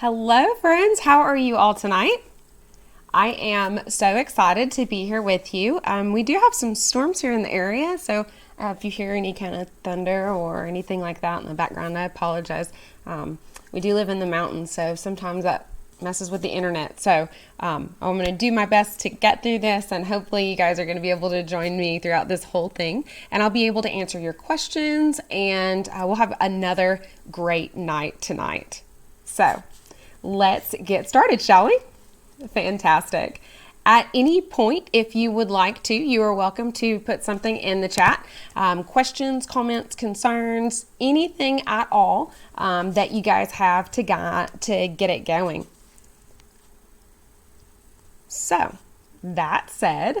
Hello friends, how are you all tonight? I am so excited to be here with you. We do have some storms here in the area, so if you hear any kind of thunder or anything like that in the background, I apologize. We do live in the mountains, so sometimes that messes with the internet. So I'm going to do my best to get through this, and hopefully you guys are going to be able to join me throughout this whole thing, and I'll be able to answer your questions, and we'll have another great night tonight. So let's get started, shall we? Fantastic. At any point, if you would like to, you are welcome to put something in the chat. Questions, comments, concerns, anything at all that you guys have to get it going. So, that said,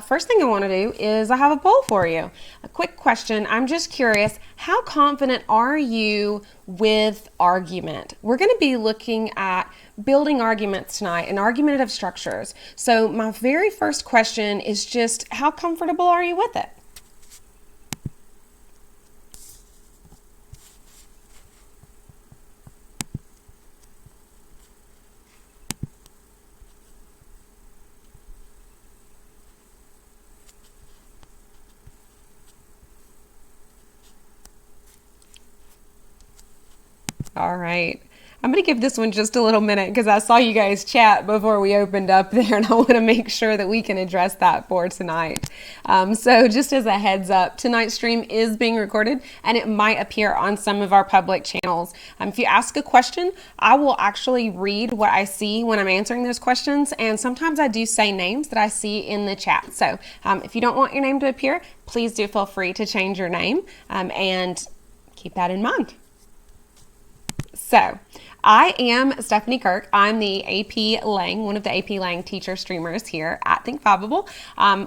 first thing I want to do is I have a poll for you. A quick question. I'm just curious, how confident are you with argument? We're going to be looking at building arguments tonight and argumentative structures. So my very first question is just, how comfortable are you with it? All right. I'm going to give this one just a little minute because I saw you guys chat before we opened up there, and I want to make sure that we can address that for tonight. So just as a heads up, tonight's stream is being recorded and it might appear on some of our public channels. If you ask a question, I will actually read what I see when I'm answering those questions, and sometimes I do say names that I see in the chat. So if you don't want your name to appear, please do feel free to change your name and keep that in mind. So, I am Stephanie Kirk. I'm the AP Lang, one of the AP Lang teacher streamers here at Think Fiveable.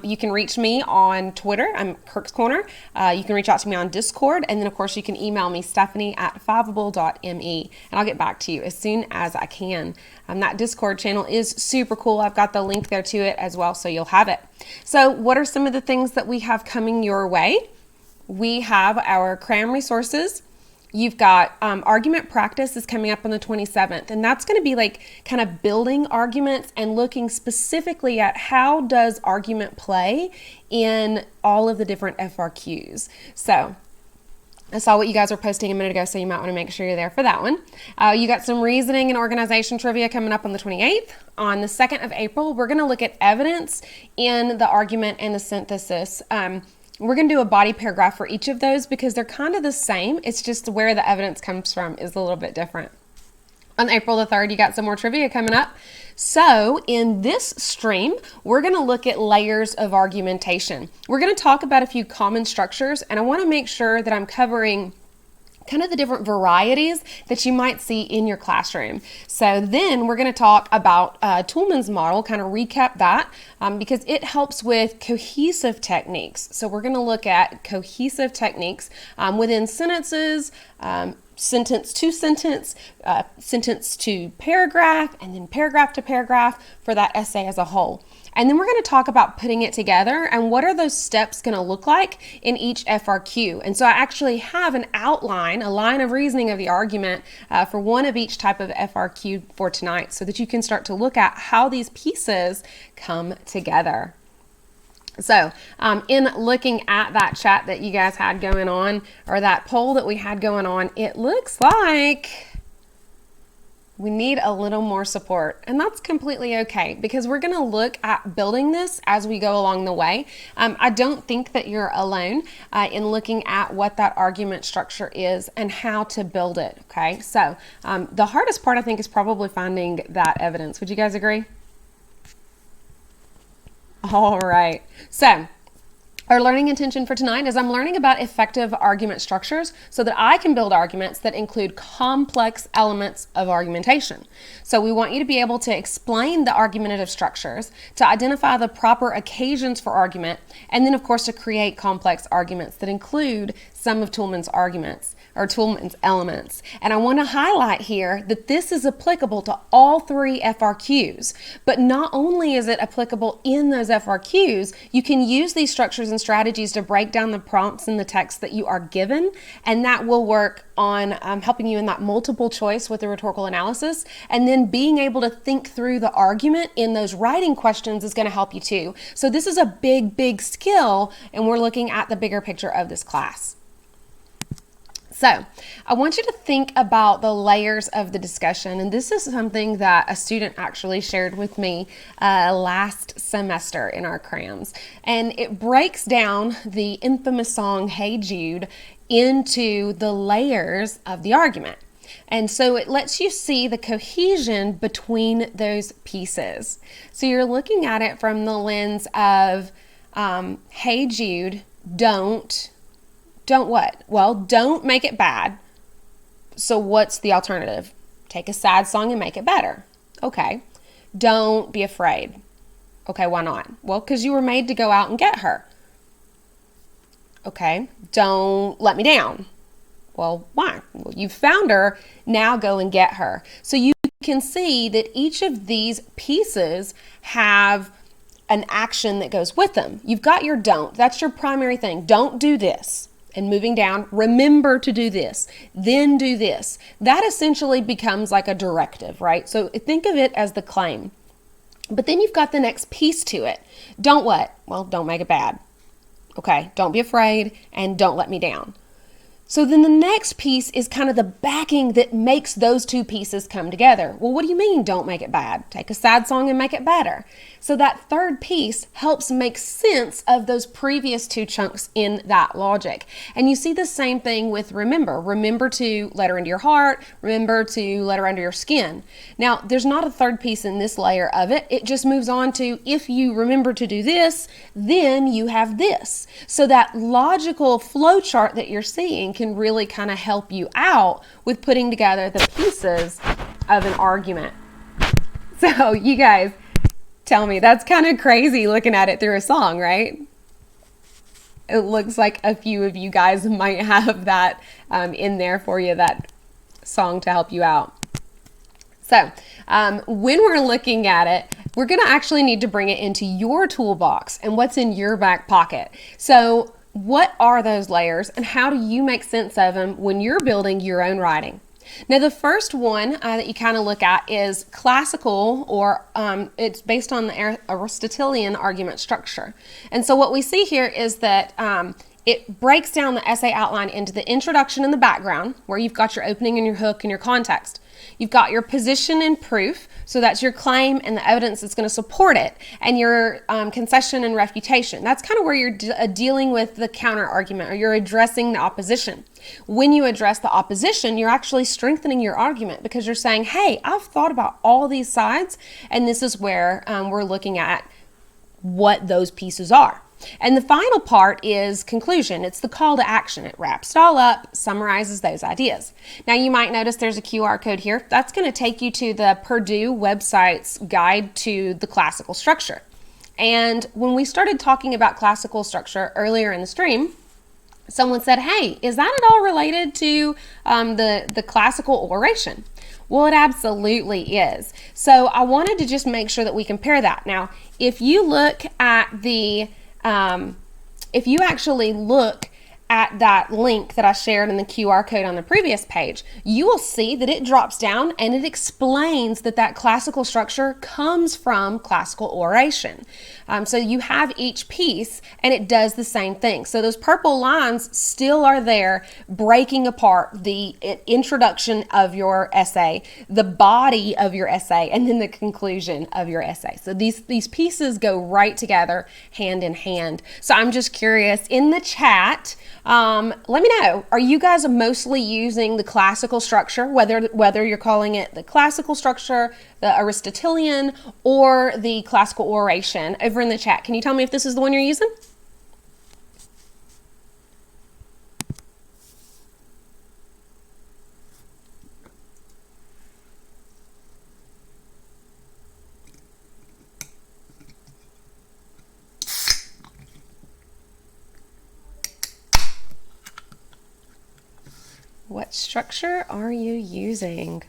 You can reach me on Twitter. I'm Kirk's Corner. You can reach out to me on Discord, and then of course you can email me, stephanie@fiveable.me, and I'll get back to you as soon as I can. That Discord channel is super cool. I've got the link there to it as well, so you'll have it. So, what are some of the things that we have coming your way? We have our Cram resources. You've got argument practice is coming up on the 27th, and that's going to be like kind of building arguments and looking specifically at how does argument play in all of the different FRQs. So I saw what you guys were posting a minute ago, so you might want to make sure you're there for that one. You got some reasoning and organization trivia coming up on the 28th. On the 2nd of April, we're going to look at evidence in the argument and the synthesis. We're going to do a body paragraph for each of those because they're kind of the same. It's just where the evidence comes from is a little bit different. On April the 3rd, you got some more trivia coming up. So in this stream, we're going to look at layers of argumentation. We're going to talk about a few common structures, and I want to make sure that I'm covering kind of the different varieties that you might see in your classroom. So then we're going to talk about Toulmin's model, kind of recap that because it helps with cohesive techniques. So we're going to look at cohesive techniques within sentences, sentence to sentence, sentence to paragraph, and then paragraph to paragraph for that essay as a whole. And then we're going to talk about putting it together and what are those steps going to look like in each FRQ. And so I actually have an outline, a line of reasoning of the argument for one of each type of FRQ for tonight so that you can start to look at how these pieces come together. So in looking at that chat that you guys had going on, or that poll that we had going on, it looks like we need a little more support, and that's completely okay because we're going to look at building this as we go along the way. I don't think that you're alone in looking at what that argument structure is and how to build it, okay? So the hardest part, I think, is probably finding that evidence. Would you guys agree? All right. So our learning intention for tonight is I'm learning about effective argument structures so that I can build arguments that include complex elements of argumentation. So we want you to be able to explain the argumentative structures, to identify the proper occasions for argument, and then of course to create complex arguments that include some of Toulmin's arguments or Toulmin's elements. And I want to highlight here that this is applicable to all three FRQs, but not only is it applicable in those FRQs, you can use these structures and strategies to break down the prompts in the text that you are given, and that will work on helping you in that multiple choice with the rhetorical analysis, and then being able to think through the argument in those writing questions is going to help you too. So this is a big skill, and we're looking at the bigger picture of this class. So I want you to think about the layers of the discussion, and this is something that a student actually shared with me last semester in our crams, and it breaks down the infamous song Hey Jude into the layers of the argument. And so it lets you see the cohesion between those pieces. So you're looking at it from the lens of hey Jude, don't what? Well, don't make it bad. So what's the alternative? Take a sad song and make it better. Okay. Don't be afraid. Okay, why not? Well, because you were made to go out and get her. Okay. Don't let me down. Well, why? Well, you found her. Now go and get her. So you can see that each of these pieces have an action that goes with them. You've got your don't. That's your primary thing. Don't do this. And moving down, remember to do this, then do this. That essentially becomes like a directive, right? So think of it as the claim. But then you've got the next piece to it. Don't what? Well, don't make it bad. Okay, don't be afraid and don't let me down. So then the next piece is kind of the backing that makes those two pieces come together. Well, what do you mean don't make it bad? Take a sad song and make it better. So that third piece helps make sense of those previous two chunks in that logic. And you see the same thing with remember. Remember to let her into your heart. Remember to let her under your skin. Now, there's not a third piece in this layer of it. It just moves on to if you remember to do this, then you have this. So that logical flow chart that you're seeing can really kind of help you out with putting together the pieces of an argument. So you guys, tell me, that's kind of crazy looking at it through a song, right? It looks like a few of you guys might have that in there for you, that song to help you out. So when we're looking at it, we're going to actually need to bring it into your toolbox and what's in your back pocket. So what are those layers and how do you make sense of them when you're building your own writing? Now, the first one that you kind of look at is classical, or it's based on the Aristotelian argument structure. And so what we see here is that it breaks down the essay outline into the introduction and the background, where you've got your opening and your hook and your context. You've got your position and proof, so that's your claim and the evidence that's going to support it, and your concession and refutation. That's kind of where you're dealing with the counter argument, or you're addressing the opposition. When you address the opposition, you're actually strengthening your argument because you're saying, hey, I've thought about all these sides, and this is where we're looking at what those pieces are. And the final part is conclusion. It's the call to action. It wraps it all up, summarizes those ideas. Now you might notice there's a QR code here. That's going to take you to the Purdue website's guide to the classical structure. And when we started talking about classical structure earlier in the stream, someone said, hey, is that at all related to the classical oration? Well, it absolutely is. So I wanted to just make sure that we compare that. Now, if you look at the if you actually look at that link that I shared in the QR code on the previous page, you will see that it drops down and it explains that that classical structure comes from classical oration. So you have each piece and it does the same thing. So those purple lines still are there, breaking apart the introduction of your essay, the body of your essay, and then the conclusion of your essay. So these pieces go right together, hand in hand. So I'm just curious, in the chat, let me know, are you guys mostly using the classical structure, whether you're calling it the classical structure, the Aristotelian, or the classical oration? Over in the chat, can you tell me if this is the one you're using? What structure are you using?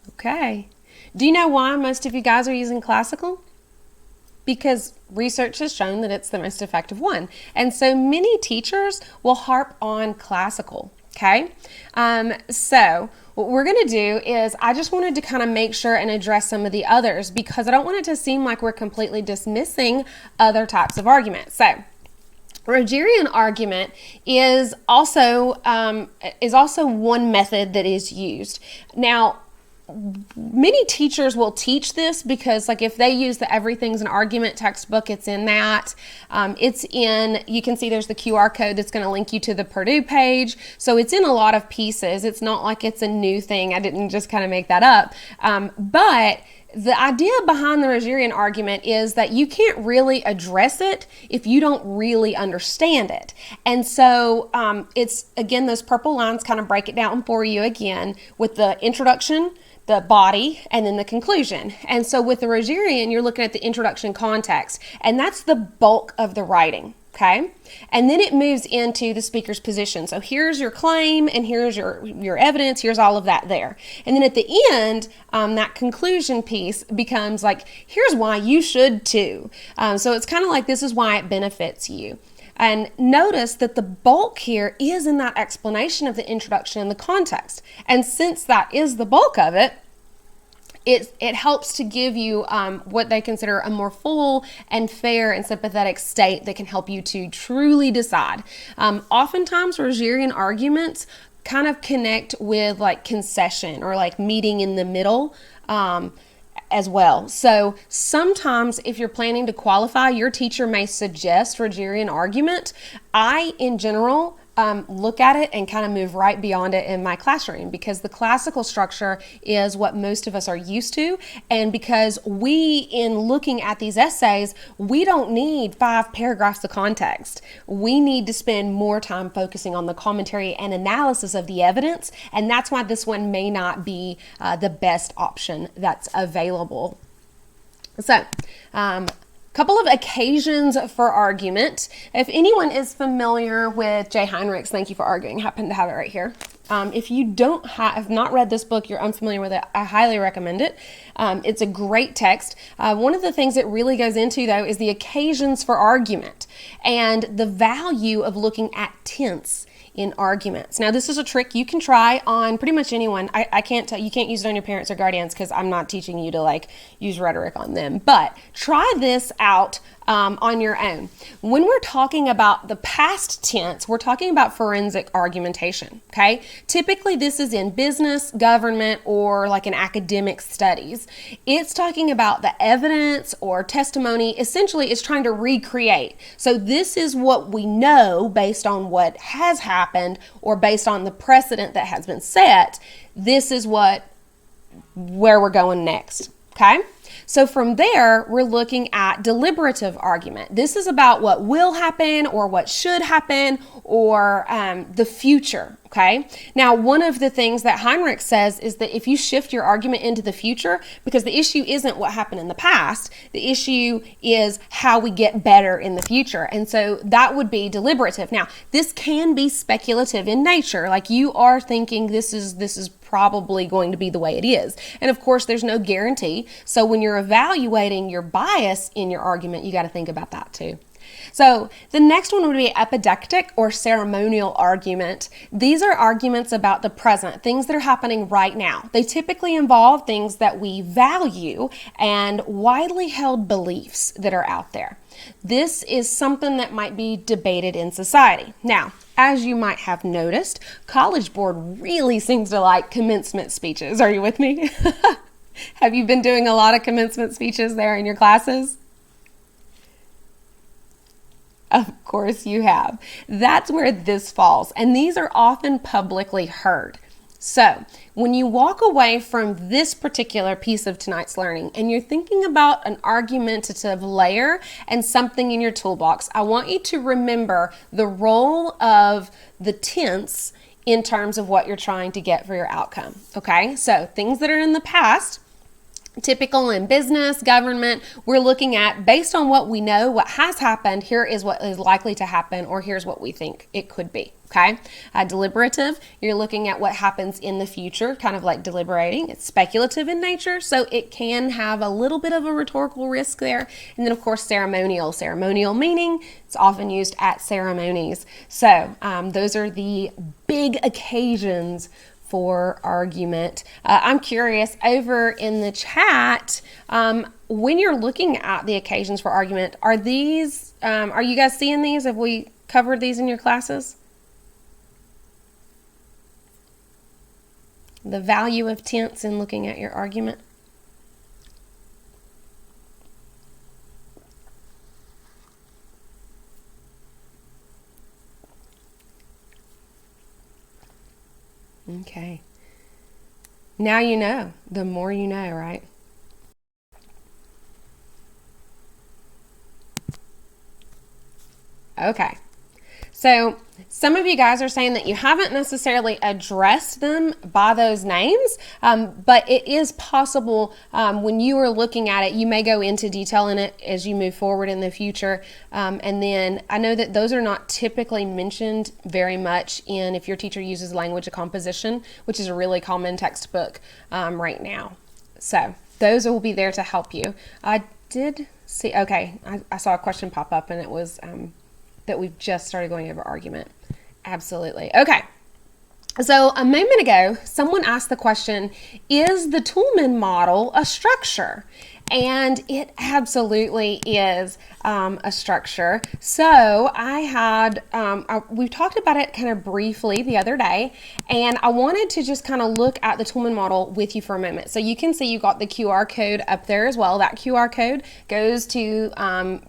Okay. Do you know why most of you guys are using classical? Because research has shown that it's the most effective one. And so many teachers will harp on classical Okay, so what we're going to do is I just wanted to kind of make sure and address some of the others because I don't want it to seem like we're completely dismissing other types of arguments. So Rogerian argument is also one method that is used. Now, many teachers will teach this because, like, if they use the Everything's an Argument textbook, it's in that. You can see there's the QR code that's going to link you to the Purdue page. So it's in a lot of pieces. It's not like it's a new thing. I didn't just kind of make that up. But the idea behind the Rogerian argument is that you can't really address it if you don't really understand it. And so it's, again, those purple lines kind of break it down for you again with the introduction, the body, and then the conclusion. And so with the Rogerian, you're looking at the introduction context, and that's the bulk of the writing. Okay, and then it moves into the speaker's position. So here's your claim, and here's your evidence, here's all of that there. And then at the end, that conclusion piece becomes like, here's why you should too. So it's kind of like, this is why it benefits you. And notice that the bulk here is in that explanation of the introduction and the context. And since that is the bulk of it, it helps to give you what they consider a more full and fair and sympathetic state that can help you to truly decide. Oftentimes, Rogerian arguments kind of connect with like concession or like meeting in the middle as well. So sometimes if you're planning to qualify, your teacher may suggest Rogerian argument. I, in general, look at it and kind of move right beyond it in my classroom because the classical structure is what most of us are used to, and because we, in looking at these essays, we don't need 5 paragraphs of context. We need to spend more time focusing on the commentary and analysis of the evidence, and that's why this one may not be the best option that's available. So, couple of occasions for argument. If anyone is familiar with Jay Heinrich's Thank You for Arguing, happen to have it right here. If you have not read this book, you're unfamiliar with it, I highly recommend it. It's a great text. One of the things it really goes into, though, is the occasions for argument and the value of looking at tense in arguments. Now, this is a trick you can try on pretty much anyone. I can't tell you can't use it on your parents or guardians because I'm not teaching you to like use rhetoric on them. But try this out on your own. When we're talking about the past tense, we're talking about forensic argumentation. Okay, typically this is in business, government, or like in academic studies. It's talking about the evidence or testimony. Essentially, it's trying to recreate. So this is what we know based on what has happened or based on the precedent that has been set. This is where we're going next. Okay. So from there, we're looking at deliberative argument. This is about what will happen or what should happen or the future, okay? Now, one of the things that Heinrich says is that if you shift your argument into the future, because the issue isn't what happened in the past, the issue is how we get better in the future. And so that would be deliberative. Now, this can be speculative in nature, like you are thinking this is probably going to be the way it is. And of course, there's no guarantee. So when you're evaluating your bias in your argument, you got to think about that too. So the next one would be epidectic or ceremonial argument. These are arguments about the present, things that are happening right now. They typically involve things that we value and widely held beliefs that are out there. This is something that might be debated in society. Now, as you might have noticed, College Board really seems to like commencement speeches. Are you with me? Have you been doing a lot of commencement speeches there in your classes? Of course you have. That's where this falls, and these are often publicly heard. So when you walk away from this particular piece of tonight's learning and you're thinking about an argumentative layer and something in your toolbox, I want you to remember the role of the tense in terms of what you're trying to get for your outcome. Okay, so things that are in the past, Typical in business, government, we're looking at, based on what we know, what has happened, here is what is likely to happen, or here's what we think it could be, okay? Deliberative, you're looking at what happens in the future, kind of like deliberating. It's speculative in nature, so it can have a little bit of a rhetorical risk there. And then, of course, ceremonial. Ceremonial meaning, it's often used at ceremonies. So those are the big occasions for argument. I'm curious, over in the chat, when you're looking at the occasions for argument, are these, are you guys seeing these? Have we covered these in your classes? The value of tense in looking at your argument. Okay. Now you know. The more you know, right? Okay. So some of you guys are saying that you haven't necessarily addressed them by those names, but it is possible when you are looking at it, you may go into detail in it as you move forward in the future. And then I know that those are not typically mentioned very much in, if your teacher uses language of composition, which is a really common textbook right now. So those will be there to help you. I did see, okay, I saw a question pop up, and it was that we've just started going over argument. Absolutely. Okay. So a moment ago, someone asked the question, is the Toulmin model a structure? And it absolutely is a structure. So I had, we talked about it kind of briefly the other day, and I wanted to just kind of look at the Toulmin model with you for a moment. So you can see you got the QR code up there as well. That QR code goes to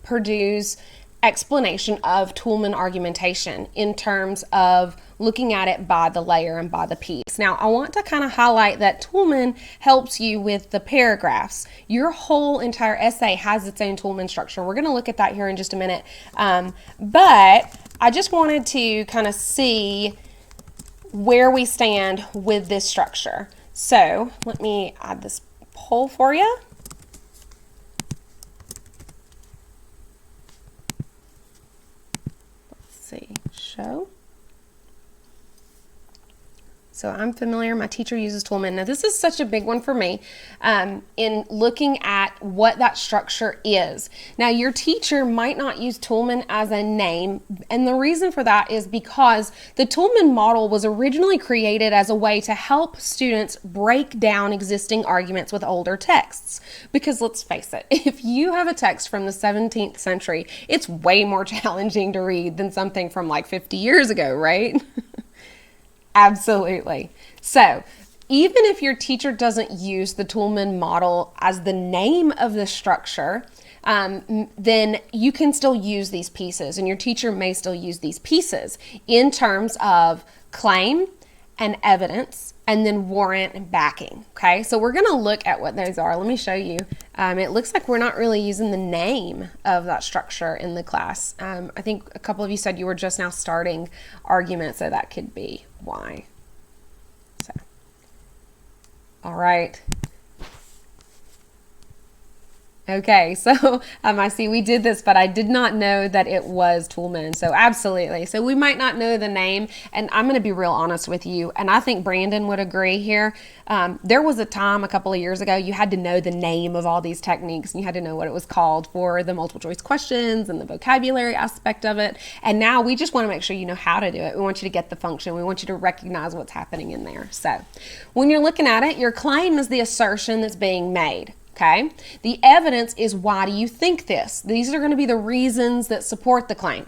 produce explanation of Toulmin argumentation in terms of looking at it by the layer and by the piece. Now, I want to kind of highlight that Toulmin helps you with the paragraphs. Your whole entire essay has its own Toulmin structure. We're going to look at that here in just a minute. But I just wanted to kind of see where we stand with this structure. So let me add this poll for you. Show. So I'm familiar, my teacher uses Toulmin. Now this is such a big one for me in looking at what that structure is. Now your teacher might not use Toulmin as a name, and the reason for that is because the Toulmin model was originally created as a way to help students break down existing arguments with older texts. Because let's face it, if you have a text from the 17th century, it's way more challenging to read than something from like 50 years ago, right? Absolutely. So even if your teacher doesn't use the Toulmin model as the name of the structure, then you can still use these pieces, and your teacher may still use these pieces in terms of claim and evidence, and then warrant and backing. Okay, so we're going to look at what those are. Let me show you. It looks like we're not really using the name of that structure in the class. I think a couple of you said you were just now starting argument, so that could be why. So, all right. Okay, so I see we did this, but I did not know that it was Toulmin. So absolutely. So we might not know the name, and I'm going to be real honest with you, and I think Brandon would agree here. There was a time a couple of years ago you had to know the name of all these techniques, and you had to know what it was called for the multiple choice questions and the vocabulary aspect of it. And now we just want to make sure you know how to do it. We want you to get the function. We want you to recognize what's happening in there. So when you're looking at it, your claim is the assertion that's being made. Okay, the evidence is, why do you think this? These are going to be the reasons that support the claim.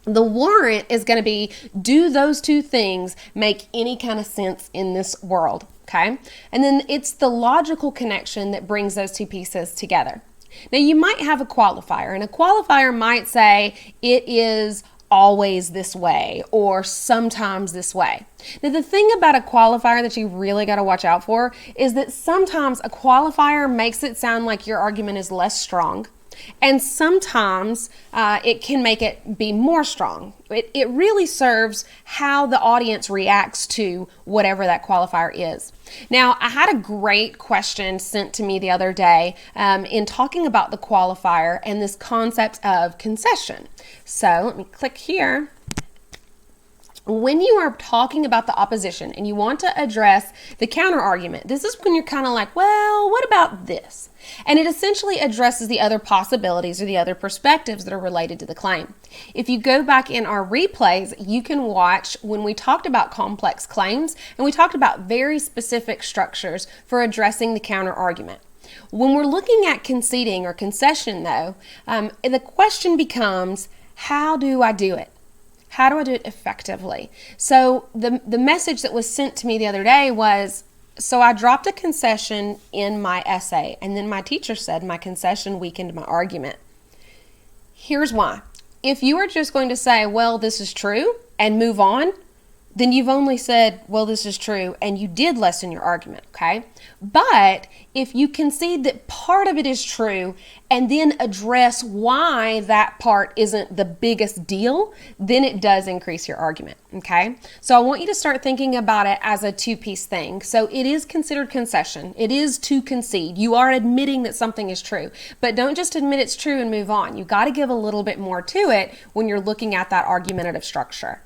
The warrant is going to be, do those two things make any kind of sense in this world? Okay, and then it's the logical connection that brings those two pieces together. Now you might have a qualifier, and a qualifier might say it is always this way or sometimes this way. Now the thing about a qualifier that you really got to watch out for is that sometimes a qualifier makes it sound like your argument is less strong, And sometimes it can make it be more strong. It really serves how the audience reacts to whatever that qualifier is. Now, I had a great question sent to me the other day in talking about the qualifier and this concept of concession. So let me click here. When you are talking about the opposition and you want to address the counter argument, this is when you're kind of like, well, what about this? And it essentially addresses the other possibilities or the other perspectives that are related to the claim. If you go back in our replays, you can watch when we talked about complex claims and we talked about very specific structures for addressing the counter argument. When we're looking at conceding or concession, though, the question becomes, how do I do it? How do I do it effectively? So the message that was sent to me the other day was, so I dropped a concession in my essay, and then my teacher said my concession weakened my argument. Here's why. If you are just going to say, well, this is true, and move on, then you've only said, well, this is true, and you did lessen your argument, okay? But if you concede that part of it is true and then address why that part isn't the biggest deal, then it does increase your argument, okay? So I want you to start thinking about it as a two-piece thing. So it is considered concession. It is to concede. You are admitting that something is true, but don't just admit it's true and move on. You got to give a little bit more to it when you're looking at that argumentative structure.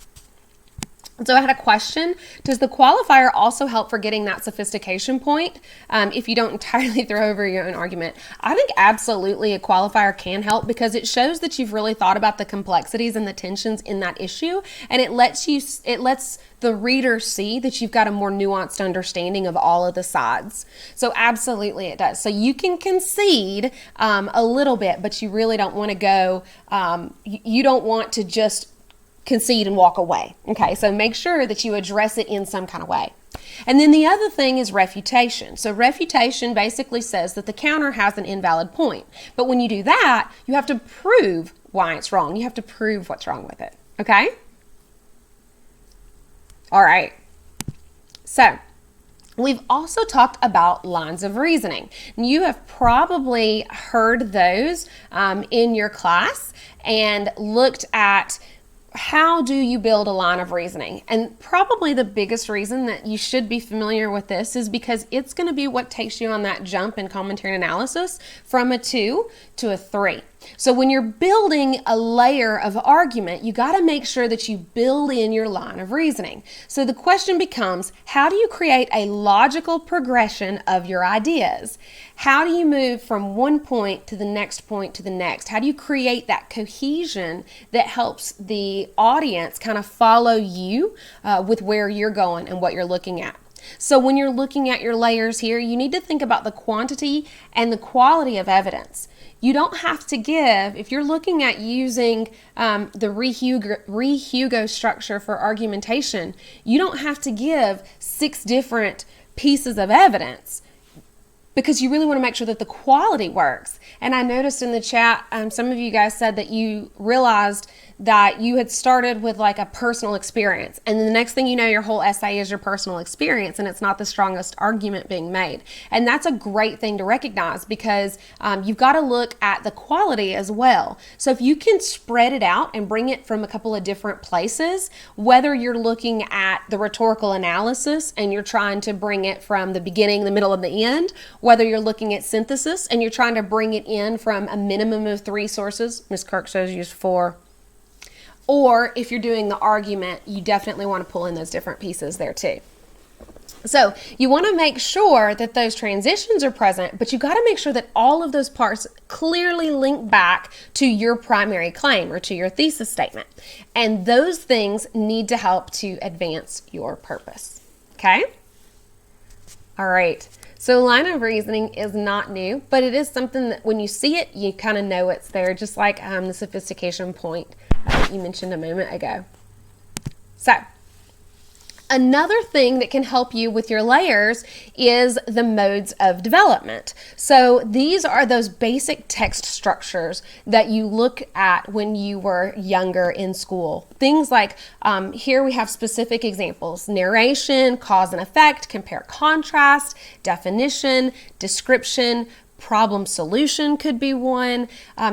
So I had a question. Does the qualifier also help for getting that sophistication point if you don't entirely throw over your own argument? I think absolutely a qualifier can help because it shows that you've really thought about the complexities and the tensions in that issue, and it lets the reader see that you've got a more nuanced understanding of all of the sides. So absolutely it does. So you can concede a little bit, but you really don't want to go, you don't want to just concede and walk away. Okay, so make sure that you address it in some kind of way. And then the other thing is refutation. So refutation basically says that the counter has an invalid point. But when you do that, you have to prove why it's wrong. You have to prove what's wrong with it. Okay? All right. So we've also talked about lines of reasoning. You have probably heard those in your class and looked at how do you build a line of reasoning? And probably the biggest reason that you should be familiar with this is because it's going to be what takes you on that jump in commentary and analysis from a 2 to a 3. So when you're building a layer of argument, you got to make sure that you build in your line of reasoning. So the question becomes, how do you create a logical progression of your ideas? How do you move from one point to the next point to the next? How do you create that cohesion that helps the audience kind of follow you with where you're going and what you're looking at? So when you're looking at your layers here, you need to think about the quantity and the quality of evidence. You don't have to give, if you're looking at using the REHUGO structure for argumentation, you don't have to give 6 different pieces of evidence because you really want to make sure that the quality works. And I noticed in the chat, some of you guys said that you realized that you had started with like a personal experience, and then the next thing you know, your whole essay is your personal experience and it's not the strongest argument being made. And that's a great thing to recognize because you've got to look at the quality as well. So if you can spread it out and bring it from a couple of different places, whether you're looking at the rhetorical analysis and you're trying to bring it from the beginning, the middle, and the end, whether you're looking at synthesis and you're trying to bring it in from a minimum of 3 sources, Ms. Kirk says use 4, or if you're doing the argument, you definitely want to pull in those different pieces there too. So you want to make sure that those transitions are present, but you got to make sure that all of those parts clearly link back to your primary claim or to your thesis statement. And those things need to help to advance your purpose. Okay? All right. So line of reasoning is not new, but it is something that when you see it, you kind of know it's there, just like the sophistication point you mentioned a moment ago. So another thing that can help you with your layers is the modes of development. So these are those basic text structures that you look at when you were younger in school. Things like, here we have specific examples: narration, cause and effect, compare contrast, definition, description, Problem solution could be one.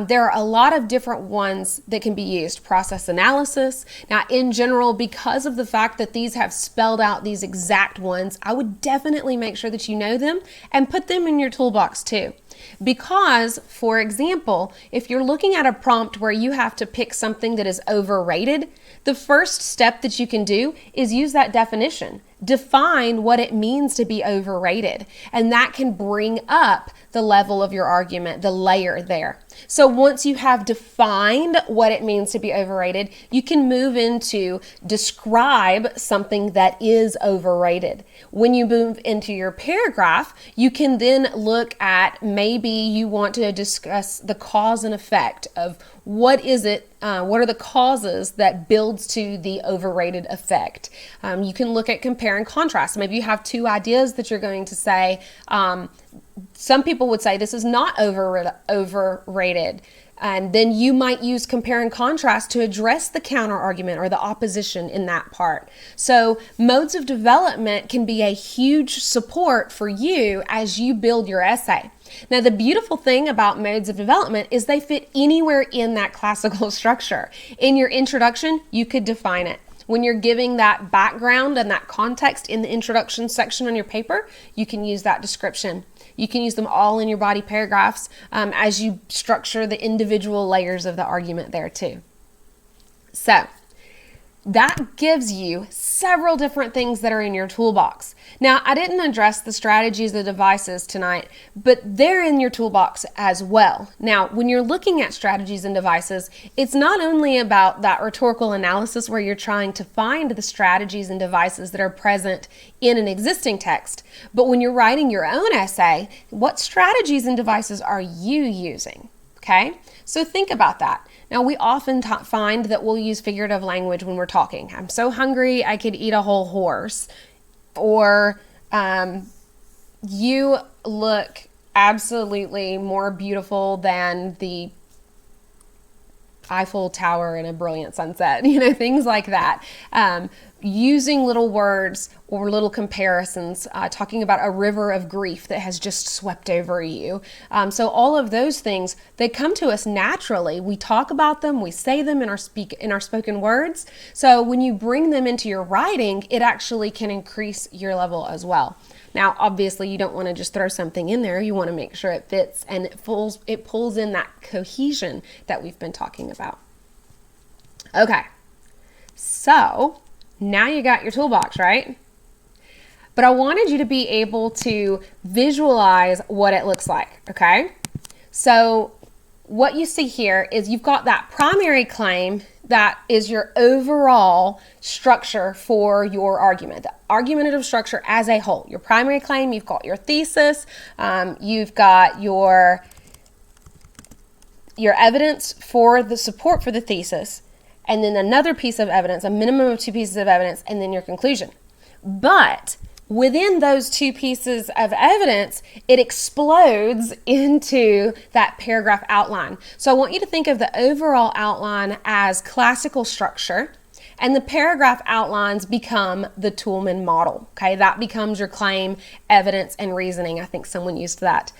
There are a lot of different ones that can be used. Process analysis. Now, in general, because of the fact that these have spelled out these exact ones, I would definitely make sure that you know them and put them in your toolbox too. Because, for example, if you're looking at a prompt where you have to pick something that is overrated, the first step that you can do is use that definition. Define what it means to be overrated, and that can bring up the level of your argument, the layer there. So once you have defined what it means to be overrated, you can move into describe something that is overrated. When you move into your paragraph, you can then look at maybe you want to discuss the cause and effect of what is it, what are the causes that builds to the overrated effect. You can look at compare and contrast. Maybe you have two ideas that you're going to say. Some people would say this is not overrated. And then you might use compare and contrast to address the counter argument or the opposition in that part. So modes of development can be a huge support for you as you build your essay. Now, the beautiful thing about modes of development is they fit anywhere in that classical structure. In your introduction, you could define it. When you're giving that background and that context in the introduction section on your paper, you can use that description. You can use them all in your body paragraphs as you structure the individual layers of the argument there too. So that gives you several different things that are in your toolbox. Now, I didn't address the strategies, the devices tonight, but they're in your toolbox as well. Now, when you're looking at strategies and devices, it's not only about that rhetorical analysis where you're trying to find the strategies and devices that are present in an existing text, but when you're writing your own essay, what strategies and devices are you using? Okay, so think about that. Now, we often find that we'll use figurative language when we're talking. I'm so hungry, I could eat a whole horse. Or you look absolutely more beautiful than the Eiffel Tower in a brilliant sunset, things like that. Using little words or little comparisons, talking about a river of grief that has just swept over you. So all of those things, they come to us naturally. We talk about them, we say them in our spoken words. So when you bring them into your writing, it actually can increase your level as well. Now, obviously, you don't want to just throw something in there. You want to make sure it fits and it pulls in that cohesion that we've been talking about. Okay, so now you got your toolbox, right? But I wanted you to be able to visualize what it looks like, okay? So what you see here is you've got that primary claim that is your overall structure for your argument, the argumentative structure as a whole. Your primary claim, you've got your thesis, you've got your evidence for the support for the thesis, and then another piece of evidence, a minimum of two pieces of evidence, and then your conclusion. But within those two pieces of evidence, it explodes into that paragraph outline. So I want you to think of the overall outline as classical structure, and the paragraph outlines become the Toulmin model. Okay, that becomes your claim, evidence, and reasoning. I think someone used that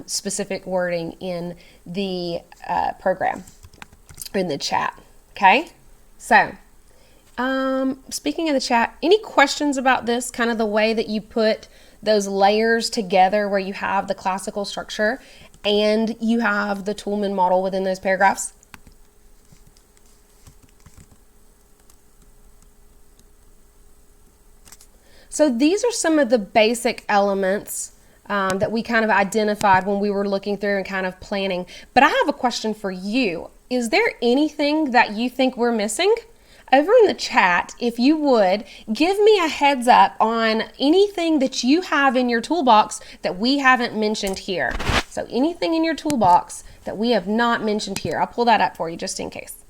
specific wording in the program, or in the chat. Okay, so speaking of the chat, any questions about this, kind of the way that you put those layers together where you have the classical structure and you have the Toulmin model within those paragraphs? So these are some of the basic elements that we kind of identified when we were looking through and kind of planning. But I have a question for you. Is there anything that you think we're missing? Over in the chat, if you would, give me a heads up on anything that you have in your toolbox that we haven't mentioned here. So anything in your toolbox that we have not mentioned here. I'll pull that up for you just in case.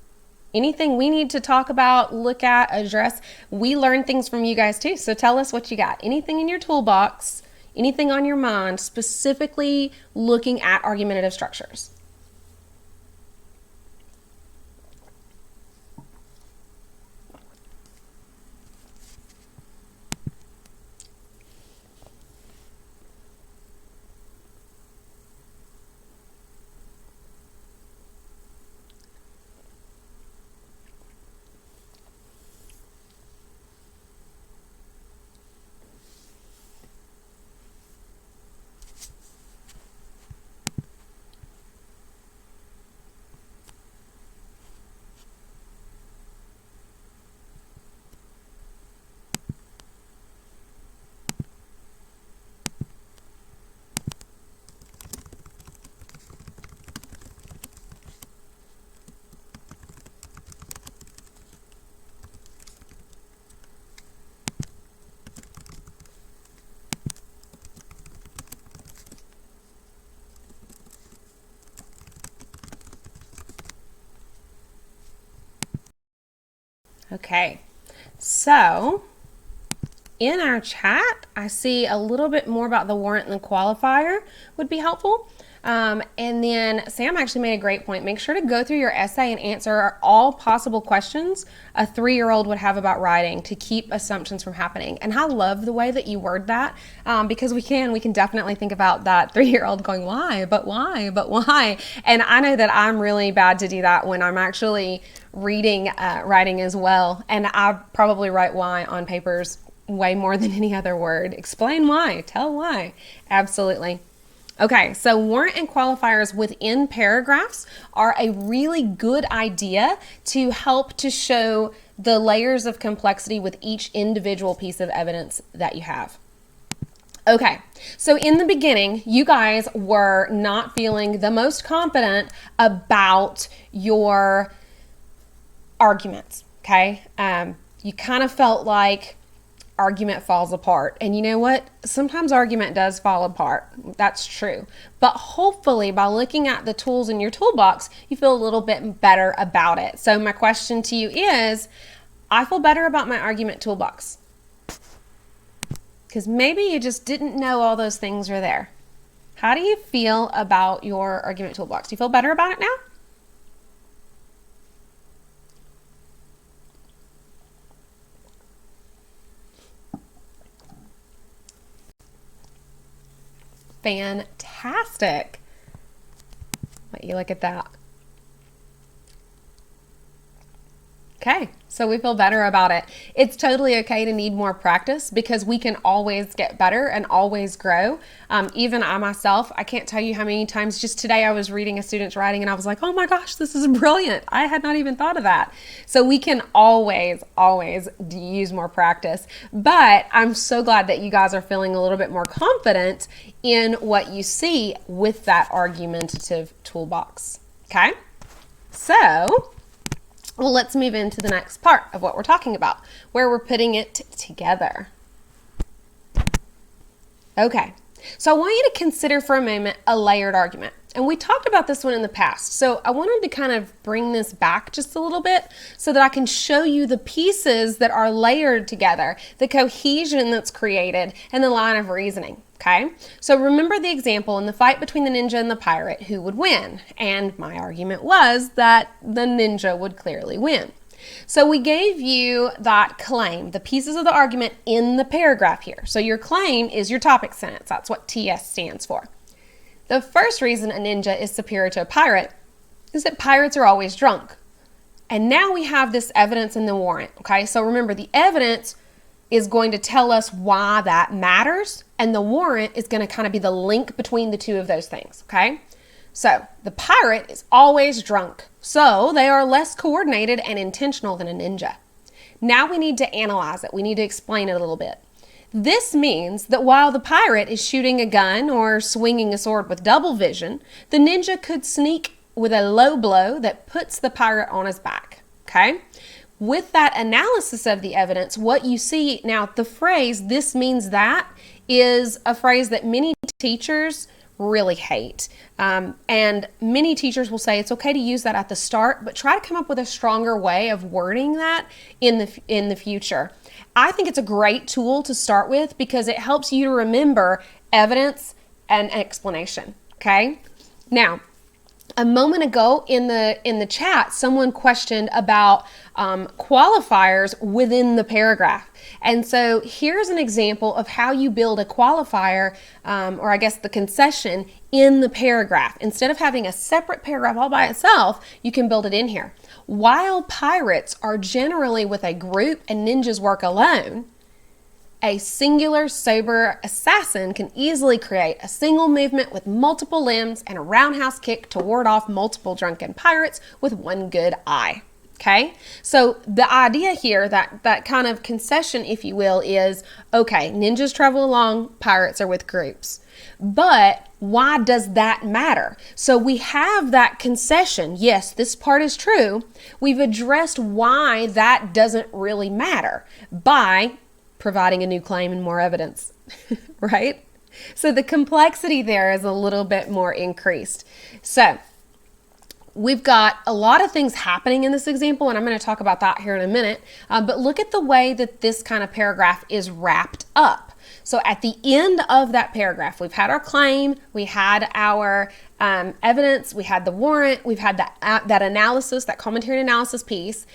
Anything we need to talk about, look at, address. We learn things from you guys too, so tell us what you got. Anything in your toolbox, anything on your mind, specifically looking at argumentative structures. Okay, so in our chat, I see a little bit more about the warrant and the qualifier would be helpful. And then Sam actually made a great point. Make sure to go through your essay and answer all possible questions a 3-year-old would have about writing to keep assumptions from happening. And I love the way that you word that, because we can definitely think about that 3-year-old going, why, but why, but why? And I know that I'm really bad to do that when I'm actually reading, writing as well. And I probably write why on papers way more than any other word. Explain why, tell why. Absolutely. Okay, so warrant and qualifiers within paragraphs are a really good idea to help to show the layers of complexity with each individual piece of evidence that you have. Okay, so in the beginning, you guys were not feeling the most confident about your arguments, okay? You kind of felt like argument falls apart. And you know what? Sometimes argument does fall apart. That's true. But hopefully by looking at the tools in your toolbox, you feel a little bit better about it. So my question to you is, I feel better about my argument toolbox. Because maybe you just didn't know all those things are there. How do you feel about your argument toolbox? Do you feel better about it now? Fantastic. Let you look at that. Okay, so we feel better about it. It's totally okay to need more practice because we can always get better and always grow. Even I myself, I can't tell you how many times just today I was reading a student's writing and I was like, oh my gosh, this is brilliant. I had not even thought of that. So we can always use more practice. But I'm so glad that you guys are feeling a little bit more confident in what you see with that argumentative toolbox. Okay, so well, let's move into the next part of what we're talking about, where we're putting it together. Okay, so I want you to consider for a moment a layered argument. And we talked about this one in the past, so I wanted to kind of bring this back just a little bit so that I can show you the pieces that are layered together, the cohesion that's created, and the line of reasoning. Okay, so remember the example in the fight between the ninja and the pirate, who would win? And my argument was that the ninja would clearly win. So we gave you that claim, the pieces of the argument in the paragraph here. So your claim is your topic sentence. That's what TS stands for. The first reason a ninja is superior to a pirate is that pirates are always drunk. And now we have this evidence in the warrant. Okay, so remember the evidence is going to tell us why that matters, and the warrant is going to kind of be the link between the two of those things, okay? So the pirate is always drunk, so they are less coordinated and intentional than a ninja. Now we need to analyze it. We need to explain it a little bit. This means that while the pirate is shooting a gun or swinging a sword with double vision, the ninja could sneak with a low blow that puts the pirate on his back, okay? With that analysis of the evidence, what you see now, the phrase, this means that, is a phrase that many teachers really hate. And many teachers will say it's okay to use that at the start, but try to come up with a stronger way of wording that in the future. I think it's a great tool to start with because it helps you to remember evidence and explanation, okay? Now, a moment ago in the chat, someone questioned about qualifiers within the paragraph. And so here's an example of how you build a qualifier, or I guess the concession, in the paragraph. Instead of having a separate paragraph all by itself, you can build it in here. While pirates are generally with a group and ninjas work alone, a singular sober assassin can easily create a single movement with multiple limbs and a roundhouse kick to ward off multiple drunken pirates with one good eye. Okay, so the idea here, that kind of concession, if you will, is, okay, ninjas travel along, pirates are with groups. But why does that matter? So we have that concession. Yes, this part is true. We've addressed why that doesn't really matter by providing a new claim and more evidence, right? So the complexity there is a little bit more increased. So we've got a lot of things happening in this example, and I'm going to talk about that here in a minute. But look at the way that this kind of paragraph is wrapped up. So at the end of that paragraph, we've had our claim, we had our evidence, we had the warrant, we've had that analysis, that commentary and analysis piece.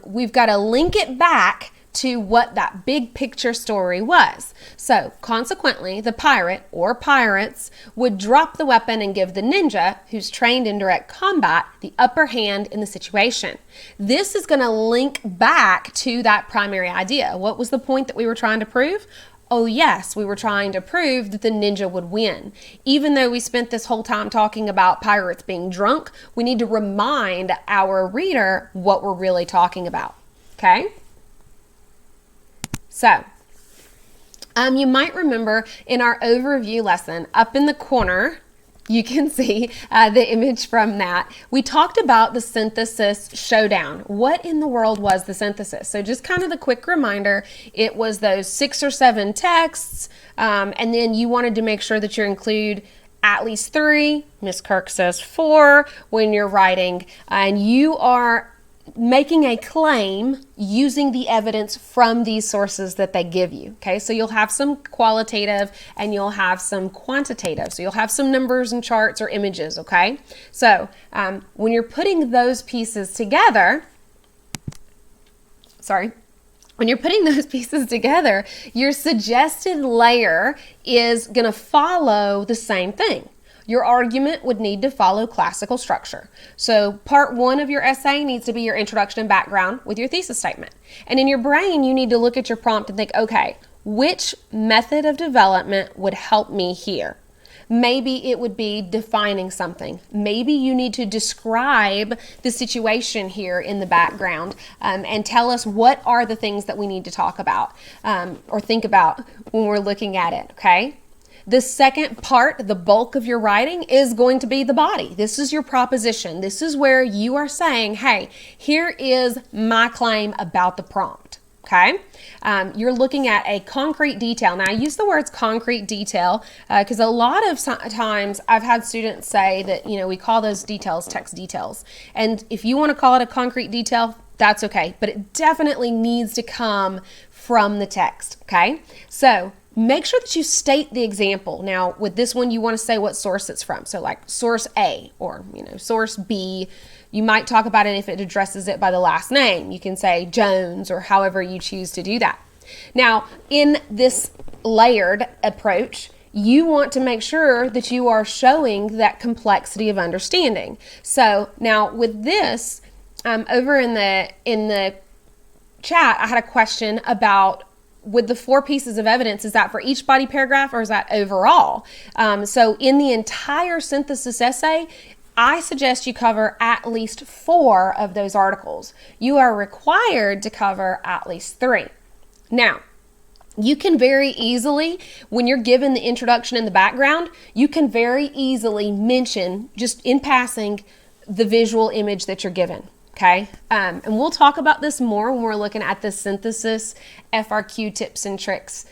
We've got to link it back to what that big picture story was. So consequently, the pirate or pirates would drop the weapon and give the ninja, who's trained in direct combat, the upper hand in the situation. This is going to link back to that primary idea. What was the point that we were trying to prove? Oh yes, we were trying to prove that the ninja would win. Even though we spent this whole time talking about pirates being drunk, we need to remind our reader what we're really talking about. Okay? So, you might remember in our overview lesson, up in the corner, you can see the image from that. We talked about the synthesis showdown. What in the world was the synthesis? So just kind of the quick reminder, it was those 6 or 7 texts, and then you wanted to make sure that you include at least 3. Miss Kirk says 4 when you're writing, and you are making a claim using the evidence from these sources that they give you. Okay, so you'll have some qualitative and you'll have some quantitative. So you'll have some numbers and charts or images. Okay, so when you're putting those pieces together, your suggested layer is going to follow the same thing. Your argument would need to follow classical structure. So part 1 of your essay needs to be your introduction and background with your thesis statement. And in your brain, you need to look at your prompt and think, okay, which method of development would help me here? Maybe it would be defining something. Maybe you need to describe the situation here in the background and tell us what are the things that we need to talk about or think about when we're looking at it, okay? The second part, the bulk of your writing, is going to be the body. This is your proposition. This is where you are saying, hey, here is my claim about the prompt, okay? You're looking at a concrete detail. Now, I use the words concrete detail because a lot of times I've had students say that, we call those details text details. And if you want to call it a concrete detail, that's okay. But it definitely needs to come from the text, okay? So make sure that you state the example. Now, with this one, you want to say what source it's from. So like source A or, source B. You might talk about it if it addresses it by the last name. You can say Jones or however you choose to do that. Now, in this layered approach, you want to make sure that you are showing that complexity of understanding. So now with this, over in the chat, I had a question about, with the 4 pieces of evidence, is that for each body paragraph or is that overall? So in the entire synthesis essay, I suggest you cover at least 4 of those articles. You are required to cover at least 3. Now, you can very easily, when you're given the introduction and the background, you can very easily mention, just in passing, the visual image that you're given. Okay, and we'll talk about this more when we're looking at the synthesis FRQ tips and tricks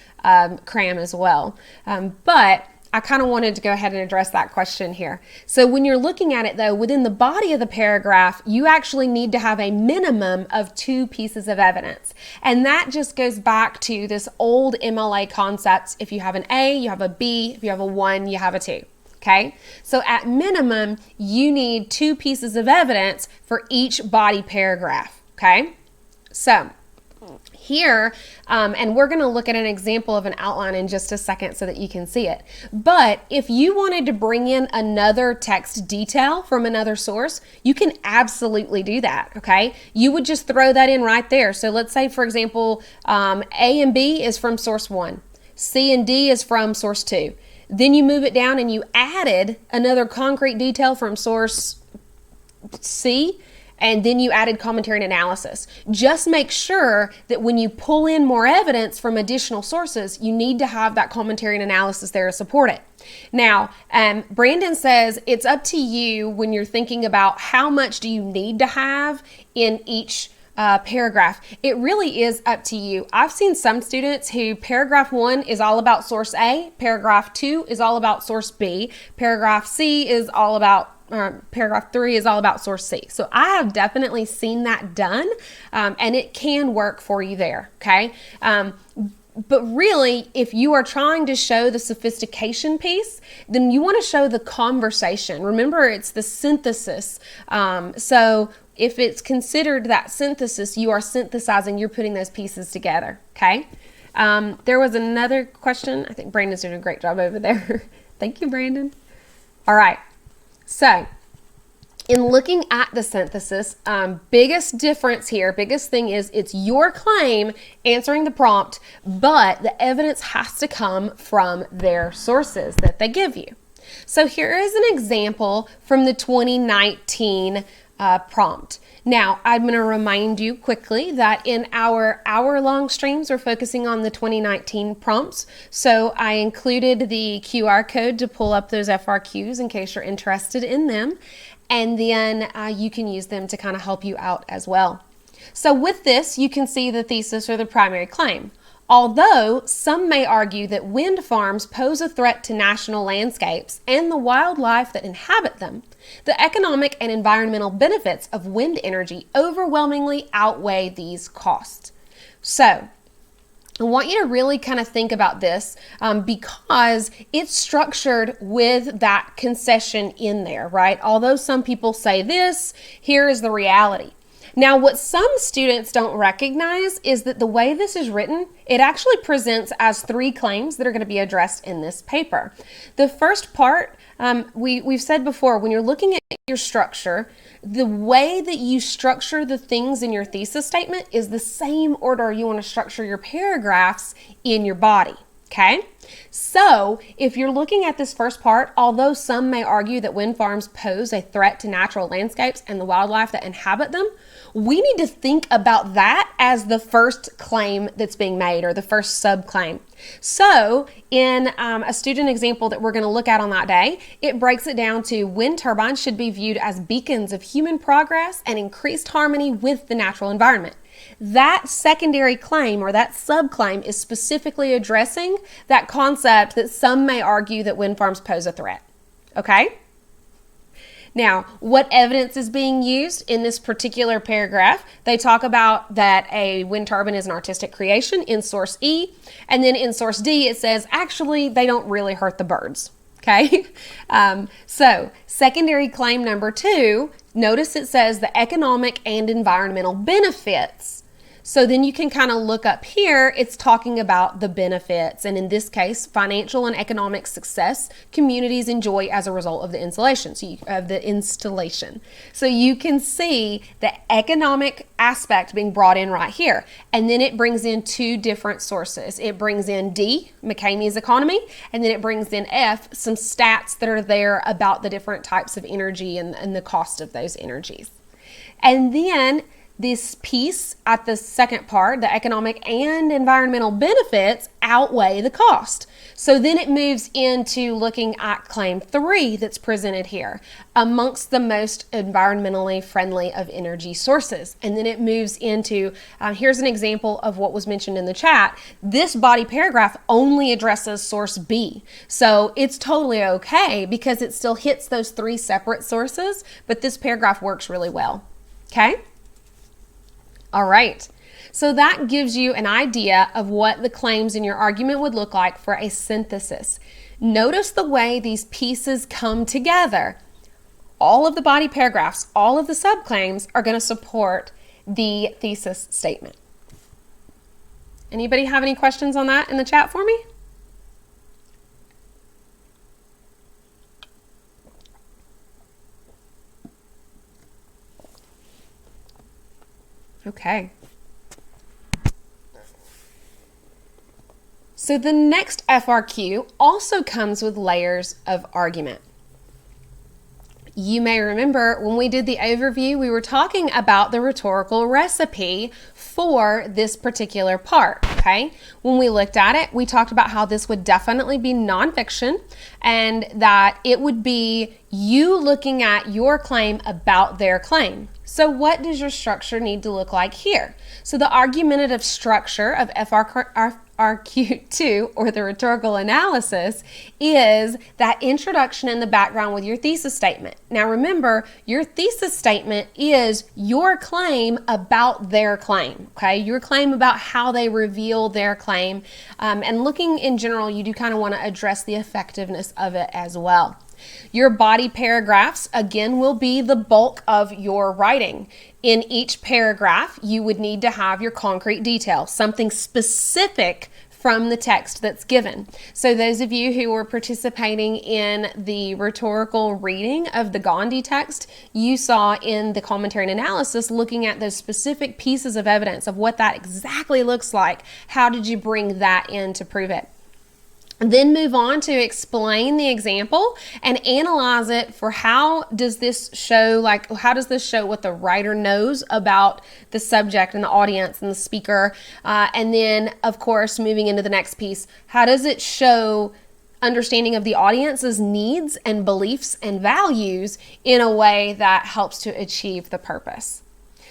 cram as well. But I kind of wanted to go ahead and address that question here. So when you're looking at it though, within the body of the paragraph, you actually need to have a minimum of 2 pieces of evidence. And that just goes back to this old MLA concept. If you have an A, you have a B. If you have a 1, you have a 2. Okay, so at minimum, you need 2 pieces of evidence for each body paragraph. Okay, so here, and we're going to look at an example of an outline in just a second so that you can see it. But if you wanted to bring in another text detail from another source, you can absolutely do that. Okay, you would just throw that in right there. So let's say, for example, A and B is from source 1, C and D is from source 2. Then you move it down and you added another concrete detail from source C, and then you added commentary and analysis. Just make sure that when you pull in more evidence from additional sources, you need to have that commentary and analysis there to support it. Now, Brandon says it's up to you when you're thinking about how much do you need to have in each paragraph. It really is up to you. I've seen some students who paragraph 1 is all about source A, paragraph 2 is all about source B, paragraph C is all about paragraph 3 is all about source C. So I have definitely seen that done, and it can work for you there, okay? But really, if you are trying to show the sophistication piece, then you want to show the conversation. Remember, it's the synthesis. So if it's considered that synthesis, you are synthesizing, you're putting those pieces together, okay? There was another question. I think Brandon's doing a great job over there. Thank you, Brandon. All right. So in looking at the synthesis, biggest difference here, biggest thing is it's your claim answering the prompt, but the evidence has to come from their sources that they give you. So here is an example from the 2019 prompt. Now, I'm going to remind you quickly that in our hour-long streams, we're focusing on the 2019 prompts. So I included the QR code to pull up those FRQs in case you're interested in them. And then you can use them to kind of help you out as well. So with this, you can see the thesis or the primary claim. Although some may argue that wind farms pose a threat to national landscapes and the wildlife that inhabit them, the economic and environmental benefits of wind energy overwhelmingly outweigh these costs. So I want you to really kind of think about this because it's structured with that concession in there, right? Although some people say this, here is the reality. Now, what some students don't recognize is that the way this is written, it actually presents as 3 claims that are going to be addressed in this paper. The first part, we've said before, when you're looking at your structure, the way that you structure the things in your thesis statement is the same order you want to structure your paragraphs in your body. Okay, so if you're looking at this first part, although some may argue that wind farms pose a threat to natural landscapes and the wildlife that inhabit them, we need to think about that as the first claim that's being made or the first subclaim. So in a student example that we're going to look at on that day, it breaks it down to wind turbines should be viewed as beacons of human progress and increased harmony with the natural environment. That secondary claim or that subclaim is specifically addressing that concept that some may argue that wind farms pose a threat. Okay? Now, what evidence is being used in this particular paragraph? They talk about that a wind turbine is an artistic creation in source E, and then in source D it says actually they don't really hurt the birds. Okay? So secondary claim number 2, notice it says the economic and environmental benefits. So then you can kind of look up here, it's talking about the benefits, and in this case, financial and economic success communities enjoy as a result of the installation. So you can see the economic aspect being brought in right here. And then it brings in 2 different sources. It brings in D, McCamey's economy, and then it brings in F, some stats that are there about the different types of energy and the cost of those energies. And then this piece at the second part, the economic and environmental benefits outweigh the cost. So then it moves into looking at claim 3 that's presented here, amongst the most environmentally friendly of energy sources. And then it moves into, here's an example of what was mentioned in the chat. This body paragraph only addresses source B. So it's totally okay because it still hits those 3 separate sources, but this paragraph works really well. Okay? All right, so that gives you an idea of what the claims in your argument would look like for a synthesis. Notice the way these pieces come together. All of the body paragraphs, all of the subclaims are going to support the thesis statement. Anybody have any questions on that in the chat for me? Okay. So the next FRQ also comes with layers of argument. You may remember when we did the overview, we were talking about the rhetorical recipe for this particular part, okay? When we looked at it, we talked about how this would definitely be nonfiction and that it would be you looking at your claim about their claim. So what does your structure need to look like here? So the argumentative structure of FRQ2, or the rhetorical analysis, is that introduction in the background with your thesis statement. Now remember, your thesis statement is your claim about their claim, okay? Your claim about how they reveal their claim. And looking in general, you do kind of want to address the effectiveness of it as well. Your body paragraphs, again, will be the bulk of your writing. In each paragraph, you would need to have your concrete detail, something specific from the text that's given. So those of you who were participating in the rhetorical reading of the Gandhi text, you saw in the commentary and analysis looking at those specific pieces of evidence of what that exactly looks like. How did you bring that in to prove it? Then move on to explain the example and analyze it for how does this show what the writer knows about the subject and the audience and the speaker. And then, of course, moving into the next piece, how does it show understanding of the audience's needs and beliefs and values in a way that helps to achieve the purpose.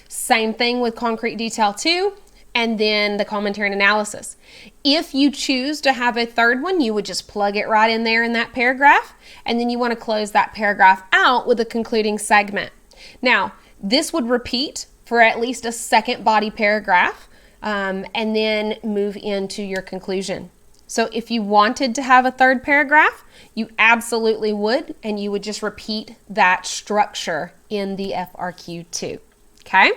Same thing with concrete detail 2. And then the commentary and analysis. If you choose to have a third one, you would just plug it right in there in that paragraph, and then you want to close that paragraph out with a concluding segment. Now, this would repeat for at least a second body paragraph, and then move into your conclusion. So if you wanted to have a third paragraph, you absolutely would, and you would just repeat that structure in the FRQ2, okay?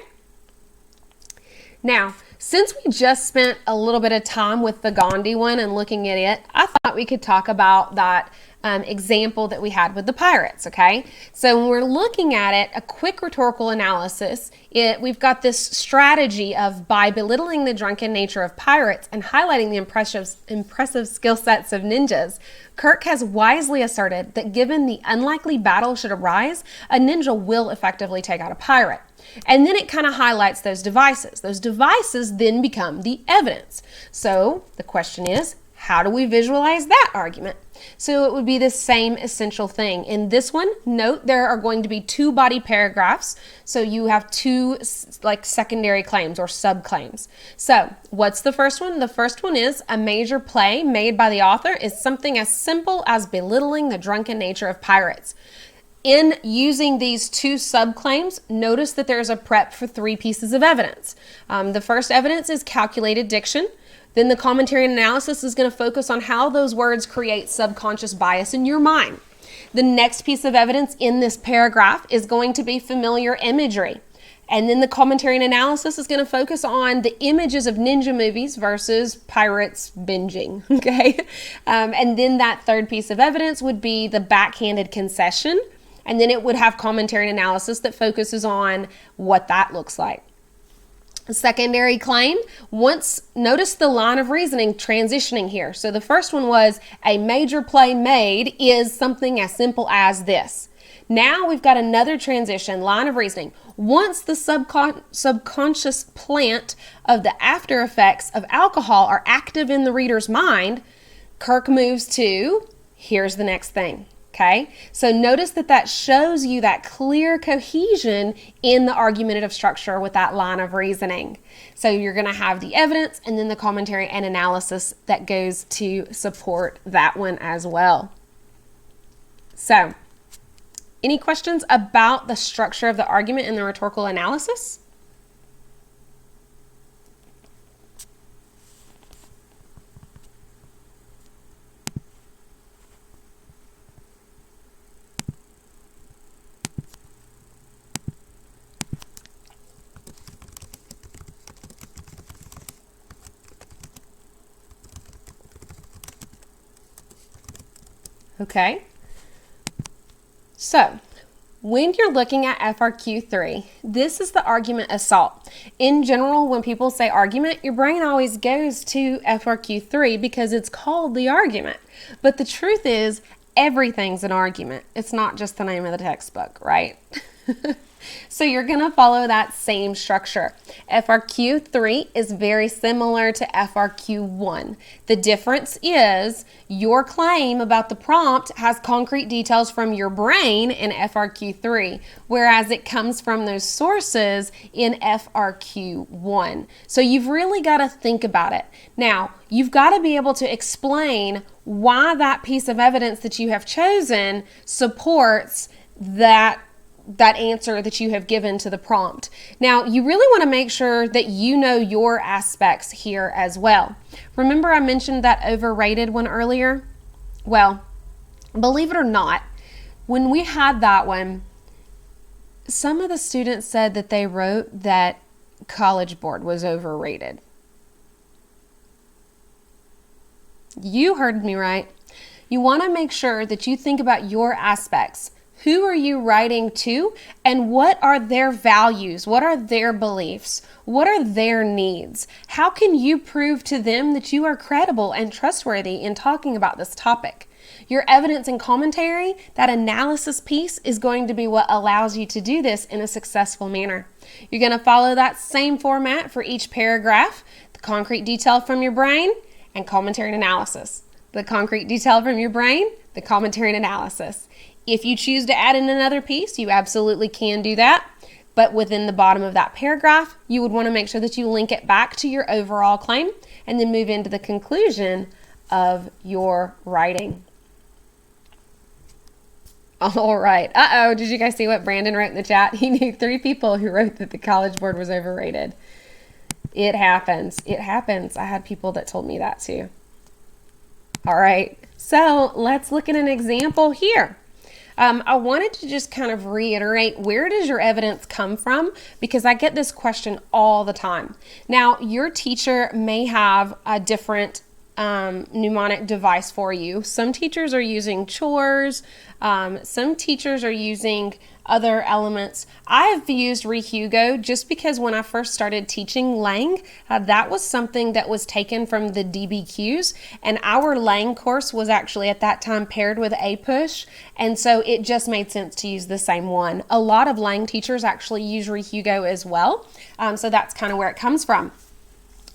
Now, since we just spent a little bit of time with the Gandhi one and looking at it, I thought we could talk about that example that we had with the pirates, okay? So when we're looking at it, a quick rhetorical analysis, we've got this strategy of by belittling the drunken nature of pirates and highlighting the impressive skill sets of ninjas, Kirk has wisely asserted that given the unlikely battle should arise, a ninja will effectively take out a pirate. And then it kind of highlights those devices. Those devices then become the evidence. So the question is, how do we visualize that argument? So it would be the same essential thing. In this one, note there are going to be 2 body paragraphs. So you have 2 like secondary claims or subclaims. So what's the first one? The first one is a major play made by the author is something as simple as belittling the drunken nature of pirates. In using these 2 subclaims, notice that there's a prep for 3 pieces of evidence. The first evidence is calculated diction. Then the commentary and analysis is going to focus on how those words create subconscious bias in your mind. The next piece of evidence in this paragraph is going to be familiar imagery. And then the commentary and analysis is going to focus on the images of ninja movies versus pirates binging, okay? And then that third piece of evidence would be the backhanded concession. And then it would have commentary and analysis that focuses on what that looks like. A secondary claim, notice the line of reasoning transitioning here. So the first one was a major play made is something as simple as this. Now we've got another transition, line of reasoning. Once the subconscious plant of the after effects of alcohol are active in the reader's mind, Kirk moves to, here's the next thing. Okay, so notice that shows you that clear cohesion in the argumentative structure with that line of reasoning. So you're going to have the evidence and then the commentary and analysis that goes to support that one as well. So, any questions about the structure of the argument in the rhetorical analysis? Okay, so when you're looking at FRQ3, this is the argument assault. In general, when people say argument, your brain always goes to FRQ3 because it's called the argument. But the truth is, everything's an argument. It's not just the name of the textbook, right? So you're going to follow that same structure. FRQ 3 is very similar to FRQ 1. The difference is your claim about the prompt has concrete details from your brain in FRQ 3, whereas it comes from those sources in FRQ 1. So you've really got to think about it. Now, you've got to be able to explain why that piece of evidence that you have chosen supports that answer that you have given to the prompt. Now, you really want to make sure that you know your aspects here as well. Remember I mentioned that overrated one earlier? Well, believe it or not, when we had that one, some of the students said that they wrote that College Board was overrated. You heard me right. You want to make sure that you think about your aspects. Who are you writing to, and what are their values? What are their beliefs? What are their needs? How can you prove to them that you are credible and trustworthy in talking about this topic? Your evidence and commentary, that analysis piece, is going to be what allows you to do this in a successful manner. You're going to follow that same format for each paragraph: the concrete detail from your brain and commentary and analysis. The concrete detail from your brain, the commentary and analysis. If you choose to add in another piece, you absolutely can do that. But within the bottom of that paragraph, you would want to make sure that you link it back to your overall claim and then move into the conclusion of your writing. All right. Uh-oh, did you guys see what Brandon wrote in the chat? He knew 3 people who wrote that the College Board was overrated. It happens. It happens. I had people that told me that too. All right. So let's look at an example here. I wanted to just kind of reiterate, where does your evidence come from? Because I get this question all the time. Now, your teacher may have a different mnemonic device for you. Some teachers are using chores. Some teachers are using other elements. I have used REHUGO just because when I first started teaching Lang, that was something that was taken from the DBQs, and our Lang course was actually at that time paired with APUSH, and so it just made sense to use the same one. A lot of Lang teachers actually use REHUGO as well, so that's kind of where it comes from.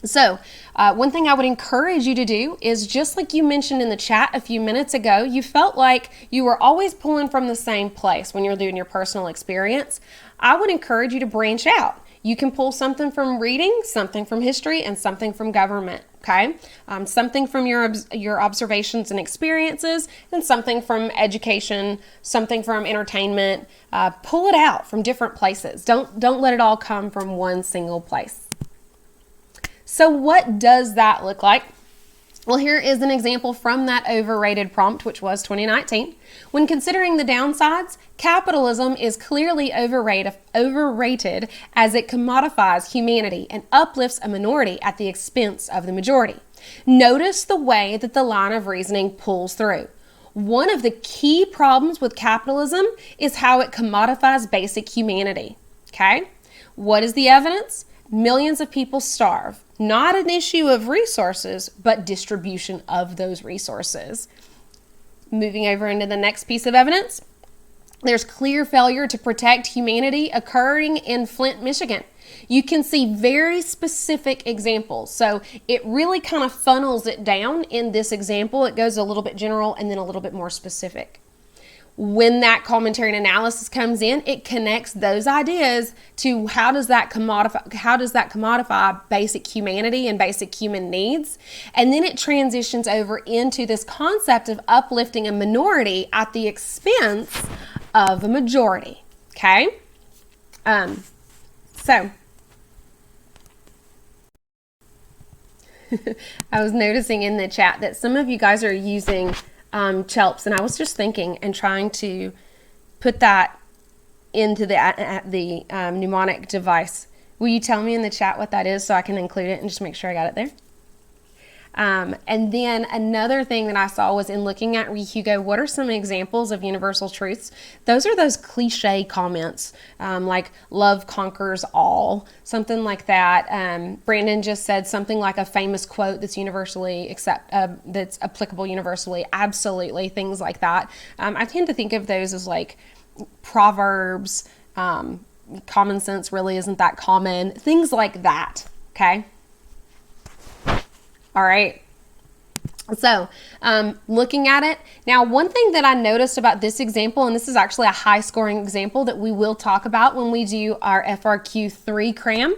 So one thing I would encourage you to do is, just like you mentioned in the chat a few minutes ago, you felt like you were always pulling from the same place when you're doing your personal experience. I would encourage you to branch out. You can pull something from reading, something from history, and something from government, okay? Something from your observations and experiences, and something from education, something from entertainment. Pull it out from different places. Don't let it all come from one single place. So what does that look like? Well, here is an example from that overrated prompt, which was 2019. When considering the downsides, capitalism is clearly overrated as it commodifies humanity and uplifts a minority at the expense of the majority. Notice the way that the line of reasoning pulls through. One of the key problems with capitalism is how it commodifies basic humanity. Okay? What is the evidence? Millions of people starve. Not an issue of resources, but distribution of those resources. Moving over into the next piece of evidence, there's clear failure to protect humanity occurring in Flint, Michigan. You can see very specific examples. So it really kind of funnels it down in this example. It goes a little bit general and then a little bit more specific. When that commentary and analysis comes in, it connects those ideas to how does that commodify basic humanity and basic human needs. And then it transitions over into this concept of uplifting a minority at the expense of a majority. Okay? So I was noticing in the chat that some of you guys are using CHELPS, and I was just thinking and trying to put that into the mnemonic device. Will you tell me in the chat what that is so I can include it and just make sure I got it there? And then another thing that I saw was, in looking at REHUGO, what are some examples of universal truths? Those are those cliche comments, like love conquers all, something like that. Brandon just said something like a famous quote that's that's applicable universally. Absolutely, things like that. I tend to think of those as like proverbs, common sense really isn't that common, things like that, okay? All right. So looking at it, now one thing that I noticed about this example, and this is actually a high scoring example that we will talk about when we do our FRQ 3 cram,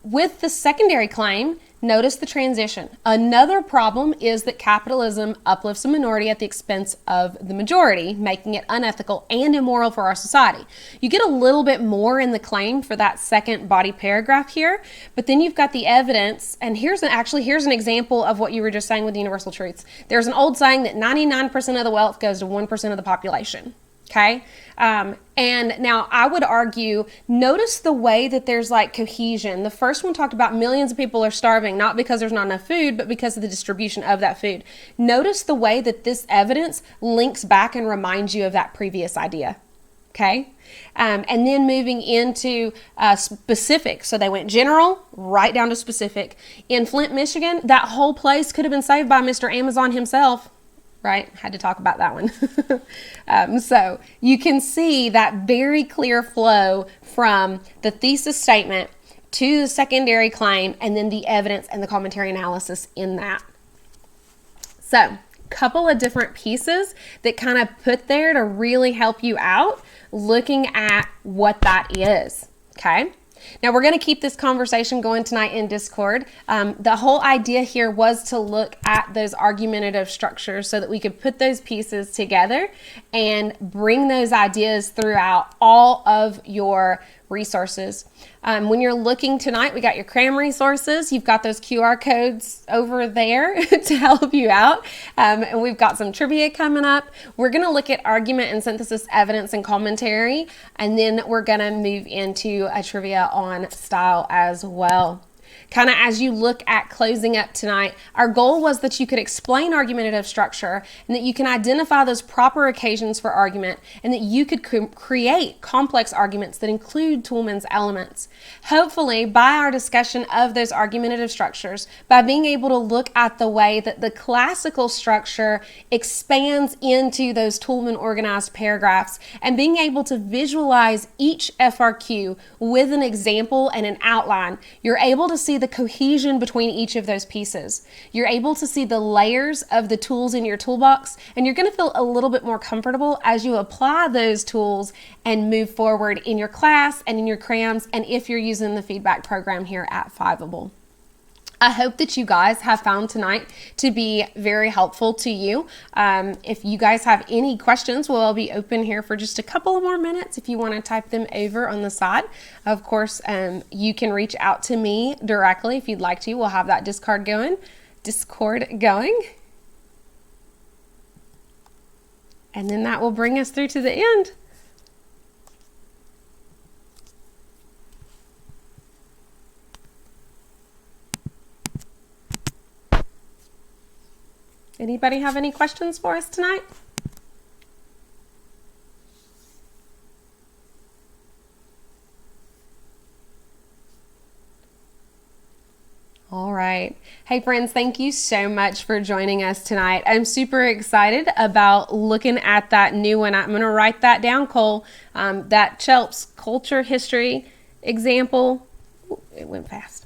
with the secondary claim, notice the transition. Another problem is that capitalism uplifts a minority at the expense of the majority, making it unethical and immoral for our society. You get a little bit more in the claim for that second body paragraph here, but then you've got the evidence, and here's an example of what you were just saying with the universal truths. There's an old saying that 99% of the wealth goes to 1% of the population. Okay. And now I would argue, notice the way that there's like cohesion. The first one talked about millions of people are starving, not because there's not enough food, but because of the distribution of that food. Notice the way that this evidence links back and reminds you of that previous idea. Okay. And then moving into specific. So they went general right down to specific. In Flint, Michigan, that whole place could have been saved by Mr. Amazon himself. Right? Had to talk about that one. So you can see that very clear flow from the thesis statement to the secondary claim and then the evidence and the commentary analysis in that. So couple of different pieces that kind of put there to really help you out looking at what that is. Okay. Now we're going to keep this conversation going tonight in Discord. The whole idea here was to look at those argumentative structures so that we could put those pieces together and bring those ideas throughout all of your resources. When you're looking tonight, we got your Cram resources. You've got those QR codes over there to help you out. And we've got some trivia coming up. We're going to look at argument and synthesis evidence and commentary. And then we're going to move into a trivia on style as well. Kind of as you look at closing up tonight, our goal was that you could explain argumentative structure and that you can identify those proper occasions for argument and that you could create complex arguments that include Toulmin's elements. Hopefully, by our discussion of those argumentative structures, by being able to look at the way that the classical structure expands into those Toulmin organized paragraphs and being able to visualize each FRQ with an example and an outline, you're able to see the cohesion between each of those pieces. You're able to see the layers of the tools in your toolbox, and you're going to feel a little bit more comfortable as you apply those tools and move forward in your class and in your crams, and if you're using the feedback program here at Fiveable. I hope that you guys have found tonight to be very helpful to you. If you guys have any questions, we'll be open here for just a couple of more minutes if you want to type them over on the side. Of course, you can reach out to me directly if you'd like to. We'll have that Discord going. And then that will bring us through to the end. Anybody have any questions for us tonight? All right. Hey friends, thank you so much for joining us tonight. I'm super excited about looking at that new one. I'm going to write that down, Cole. That Chelps culture history example. Ooh, it went fast.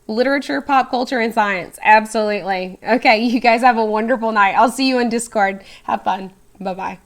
Literature, pop culture, and science. Absolutely. Okay, you guys have a wonderful night. I'll see you in Discord. Have fun. Bye-bye.